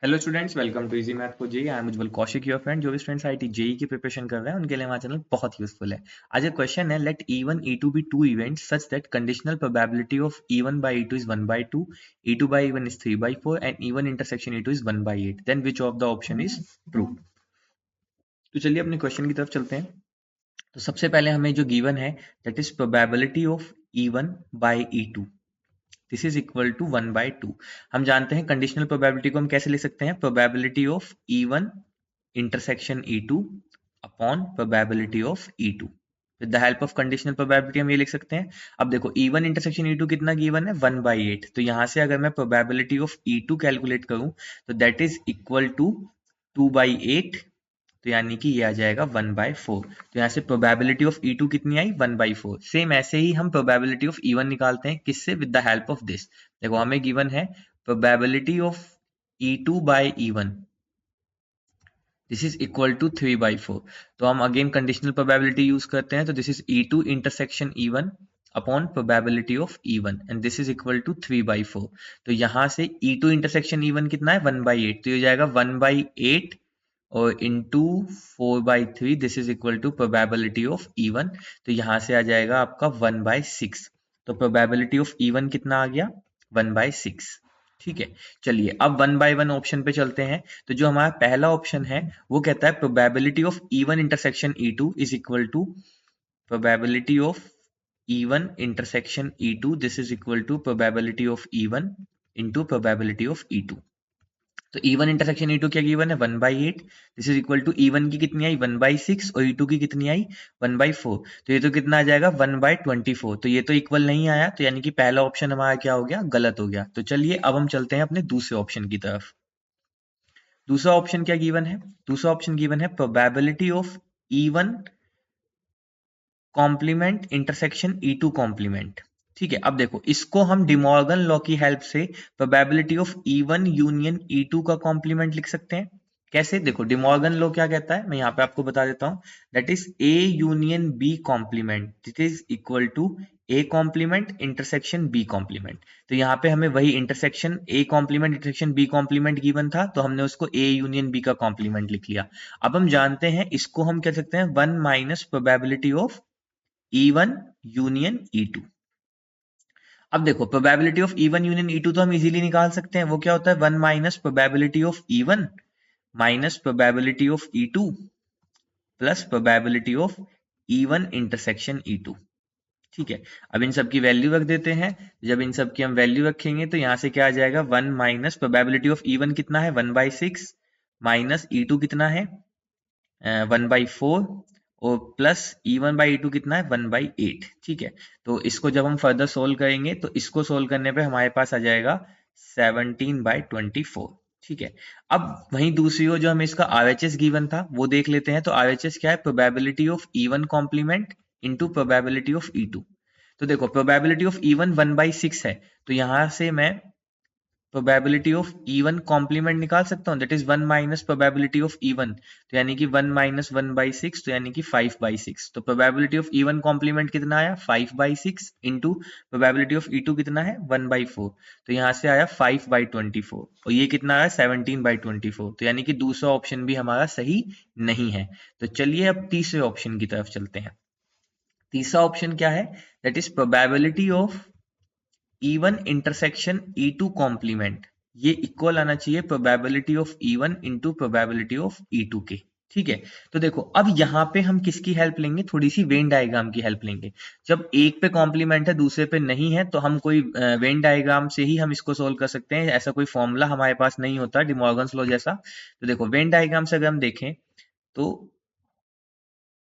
Hello students, welcome to easy math for JEE. I am Ujjwal Kaushik, your friend. जो भी students IIT JEE की preparation कर रहे हैं उनके लिए हमारा चैनल बहुत यूजफुल है। आज एक क्वेश्चन है, let E1 E2 be two events such that conditional probability of E1 by E2 is 1/2, E2 by E1 is 3/4 and E1 intersection E2 is 1/8, then which of the option is true? तो चलिए अपने question की तरफ चलते हैं। तो सबसे पहले हमें जो गिवन है, that is probability of E1 by E2, this is equal to 1/2। हम जानते हैं कंडीशनल प्रोबेबिलिटी को हम कैसे लिख सकते हैं, probability of E1 intersection E2 upon probability of E2। With the help of conditional probability हम ये लिख सकते हैं। अब देखो E1 इंटरसेक्शन E2 कितना गिवन है, 1/8। तो यहां से अगर मैं प्रोबेबिलिटी ऑफ E2 कैलकुलेट करूं तो दैट इज इक्वल टू 2/8। तो यानी कि ये आ जाएगा 1/4। तो यहाँ से प्रोबेबिलिटी ऑफ E2 कितनी आई, 1/4। सेम ऐसे ही हम प्रोबेबिलिटी ऑफ E1 निकालते हैं, किससे, with the help of this. देखो हमें गिवन है probability of E2 by E1, this is equal to 3/4। तो हम अगेन कंडीशनल प्रोबेबिलिटी यूज करते हैं, तो this is E2 intersection E1 upon probability of E1 and this is equal to 3/4। तो यहाँ से E2 इंटरसेक्शन E1 कितना है, 1/8। तो ये जाएगा 1/8 और into 4/3, this is equal to probability of E1। तो यहाँ से आ जाएगा आपका 1/6। तो प्रोबेबिलिटी ऑफ E1 कितना आ गया, 1/6। ठीक है, चलिए अब 1/1 ऑप्शन पे चलते हैं। तो जो हमारा पहला ऑप्शन है वो कहता है probability of E1 intersection E2 is equal to probability of E1 intersection E2, this is equal to probability of E1 into probability of E2। तो E1 इंटरसेक्शन E2 क्या गिवन है, 1/8। This is equal to E1 की कितनी आई, 1/6 और E2 की कितनी आई, 1/4। तो ये तो कितना आ जाएगा, 1/24। तो ये तो इक्वल नहीं आया, तो यानी कि पहला ऑप्शन हमारा क्या हो गया, गलत हो गया। तो चलिए अब हम चलते हैं अपने दूसरे ऑप्शन की तरफ। दूसरा ऑप्शन क्या गिवन है, दूसरा ऑप्शन गिवन है probability of E1 complement intersection E2 complement. ठीक है, अब देखो इसको हम डिमॉर्गन लॉ की हेल्प से probability of E1 union E2 का कॉम्प्लीमेंट लिख सकते हैं। कैसे, देखो डिमॉर्गन लॉ क्या कहता है, मैं यहाँ पे आपको बता देता हूँ। That is A union B complement, that is equal to A complement intersection B complement. तो यहाँ पे हमें वही intersection A complement intersection B complement given था, तो हमने उसको A यूनियन B का कॉम्प्लीमेंट लिख लिया। अब हम जानते हैं इसको हम कह सकते हैं 1 minus probability of E1 union E2। अब देखो probability of E1 union E2 तो हम इजीली निकाल सकते हैं। वो क्या होता है, 1 minus probability of E1 minus probability of E2 plus probability of E1 intersection E2। ठीक है, अब इन सब की वैल्यू रख देते हैं। जब इन सब की हम वैल्यू रखेंगे तो यहां से क्या आ जाएगा, 1 माइनस प्रोबेबिलिटी ऑफ E1 कितना है, 1/6 माइनस E2 कितना है, 1/4 और प्लस E1/E2 कितना है, 1/8। ठीक है, तो इसको जब हम फर्दर सोल्व करेंगे तो इसको सोल्व करने पे हमारे पास आ जाएगा 17/24। ठीक है, अब वहीं दूसरी ओर जो हमें इसका RHS गिवन था वो देख लेते हैं। तो RHS क्या है, probability of E1 complement into probability of E2। तो देखो प्रोबेबिलिटी ऑफ E1 1/6 है, तो यहां से मैं प्रोबेबिलिटी ऑफ E1 कॉम्प्लीमेंट निकाल सकता हूँ, that is 1 minus probability of E1। तो यानी कि 1 माइनस 1/6, तो यानी कि 5/6। तो प्रोबेबिलिटी ऑफ E1 कॉम्प्लीमेंट कितना आया, 5/6 इंटू प्रोबेबिलिटी ऑफ E2 कितना है, 1/4। तो यहाँ से आया 5/24 और ये कितना आया, 17/24। तो यानी कि दूसरा ऑप्शन भी हमारा सही नहीं है। तो चलिए अब तीसरे ऑप्शन की तरफ चलते हैं। तीसरा ऑप्शन क्या है, that is probability of E1 intersection E2 complement. ये इक्वल आना चाहिए probability of E1 into probability of E2 के। ठीक है, तो देखो अब यहाँ पे हम किसकी हेल्प लेंगे, थोड़ी सी वेन डायग्राम की हेल्प लेंगे। जब एक पे कॉम्प्लीमेंट है दूसरे पे नहीं है तो हम कोई वेन डायग्राम से ही हम इसको सोल्व कर सकते हैं। ऐसा कोई फॉर्मूला हमारे पास नहीं होता डिमॉर्गन्स लॉ जैसा। तो देखो वेन डायग्राम से अगर हम देखें तो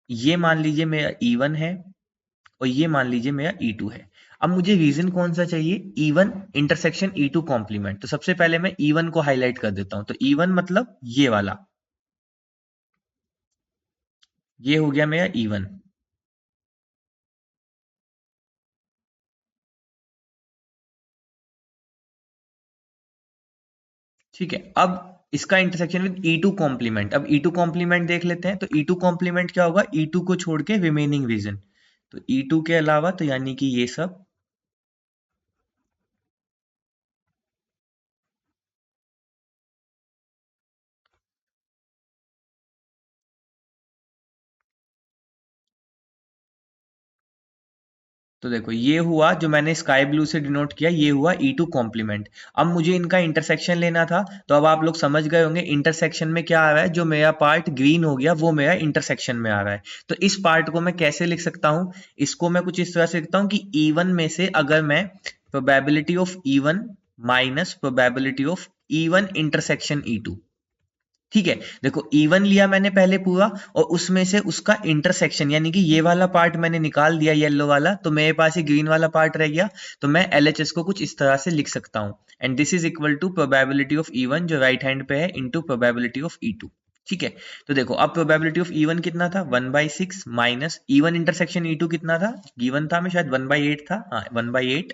ये मान लीजिए मेरा E1 है और ये मान लीजिए मेरा E2 है। अब मुझे रीजन कौन सा चाहिए, E1 इंटरसेक्शन E2 कॉम्प्लीमेंट। तो सबसे पहले मैं E1 को हाईलाइट कर देता हूं। तो E1 मतलब ये वाला, ये हो गया मेरा E1। ठीक है, अब इसका इंटरसेक्शन विद E2 कॉम्प्लीमेंट। अब E2 कॉम्प्लीमेंट देख लेते हैं। तो E2 कॉम्प्लीमेंट क्या होगा, E2 को छोड़ के रिमेनिंग रीजन। तो E2 के अलावा तो यानी कि ये सब, तो देखो ये हुआ जो मैंने स्काई ब्लू से डिनोट किया, ये हुआ E2 कॉम्प्लीमेंट। अब मुझे इनका इंटरसेक्शन लेना था, तो अब आप लोग समझ गए होंगे इंटरसेक्शन में क्या आ रहा है, जो मेरा पार्ट ग्रीन हो गया वो मेरा इंटरसेक्शन में आ रहा है। तो इस पार्ट को मैं कैसे लिख सकता हूं, इसको मैं कुछ इस तरह से लिखता हूं कि E1 में से अगर मैं probability of E1 minus probability of E1 intersection E2, ठीक है। देखो E1 लिया मैंने पहले पूरा, और उसमें से उसका इंटरसेक्शन यानी कि ये वाला पार्ट मैंने निकाल दिया येलो वाला, तो मेरे पास ये ग्रीन वाला पार्ट रह गया। तो मैं LHS को कुछ इस तरह से लिख सकता हूं, and this is equal to probability of E1 जो राइट हैंड पे है इनटू प्रोबेबिलिटी ऑफ E2। ठीक है, तो देखो अब प्रोबेबिलिटी ऑफ E1 कितना था 1/6 माइनस E1 इंटरसेक्शन E2 कितना था, गिवन था में शायद 1/8 था, हाँ 1/8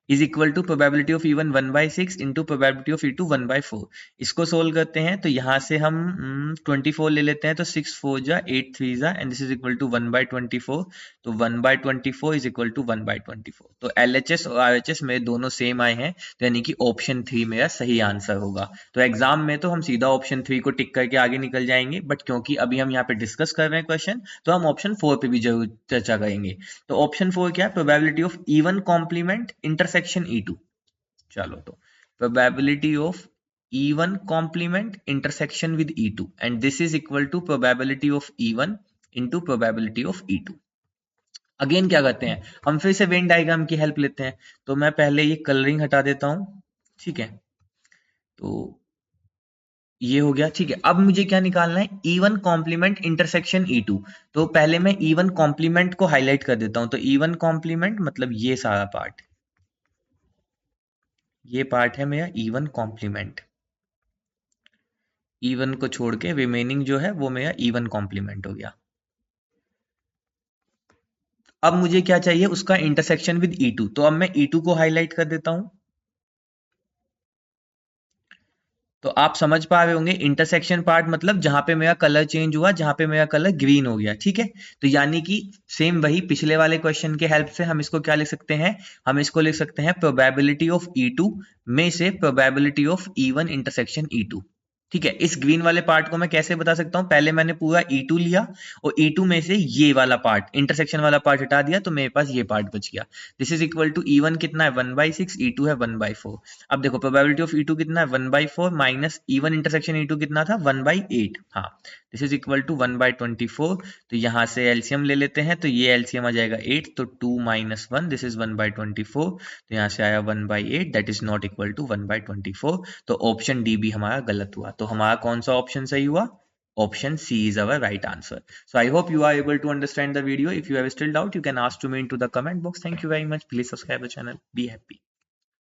is equal to probability of E1 1/6 into probability of E2 1/4। इसको सोल्व करते हैं तो यहां से हम 24 ले लेते हैं, तो 6 4 जा 8 3 जा and this is equal to 1/24। तो 1/24 इज इक्वल टू 1/24। तो LHS और RHS में दोनों सेम आए हैं, तो यानी कि ऑप्शन 3 मेरा सही आंसर होगा। तो एग्जाम में तो हम सीधा ऑप्शन 3 को टिक करके आगे निकल जाएंगे, बट क्योंकि अभी हम यहाँ पे डिस्कस कर रहे हैं क्वेश्चन, तो हम ऑप्शन 4 पे भी जरूर चर्चा करेंगे। तो ऑप्शन 4 क्या है, probability of E1 complement intersection E2। चलो, तो probability of E1 complement intersection with E2 and this is equal to probability of E1 into probability of E2। Again क्या करते हैं, हम फिर से वेन डायग्राम की हेल्प लेते हैं। तो मैं पहले ये कलरिंग हटा देता हूं, ठीक है। तो ये हो गया, ठीक है। अब मुझे क्या निकालना है, E1 कॉम्प्लीमेंट इंटरसेक्शन E2। तो पहले मैं E1 कॉम्प्लीमेंट को हाईलाइट कर देता हूं। तो E1 कॉम्प्लीमेंट मतलब ये सारा पार्ट, ये पार्ट है मेरा E1 कॉम्प्लीमेंट। E1 को छोड़ के रिमेनिंग जो है वो मेरा E1 कॉम्प्लीमेंट हो गया। अब मुझे क्या चाहिए, उसका इंटरसेक्शन विद E2। तो अब मैं E2 को हाईलाइट कर देता हूं। तो आप समझ पा रहे होंगे इंटरसेक्शन पार्ट मतलब जहां पे मेरा कलर चेंज हुआ, जहां पे मेरा कलर ग्रीन हो गया, ठीक है। तो यानी कि सेम वही पिछले वाले क्वेश्चन के हेल्प से हम इसको क्या लिख सकते हैं, हम इसको लिख सकते हैं प्रोबेबिलिटी ऑफ E2 में से probability of E1 intersection E2। ठीक है, इस ग्रीन वाले पार्ट को मैं कैसे बता सकता हूं, पहले मैंने पूरा E2 लिया और E2 में से ये वाला पार्ट इंटरसेक्शन वाला पार्ट हटा दिया, तो मेरे पास ये पार्ट बच गया। This is equal to E1 कितना है 1/6, E2 है 1/4। अब देखो प्रोबेबिलिटी ऑफ E2 कितना है 1/4 माइनस E1 इंटरसेक्शन E2 कितना था 1/8। हाँ, दिस इज इक्वल टू 1/24। तो यहां से एलसीएम ले लेते हैं, तो ये एलसीएम आ जाएगा 8, तो 2 माइनस 1 दिस इज 1/24। तो यहाँ से आया 1/8 that is not equal to 1/24। तो ऑप्शन डी भी हमारा गलत हुआ। तो हमारा कौन सा ऑप्शन सही हुआ, option C is our right answer. So I hope you are able to understand the video. If you have still doubt, you can ask to me into the comment box. Thank you very much. Please subscribe the channel. Be happy.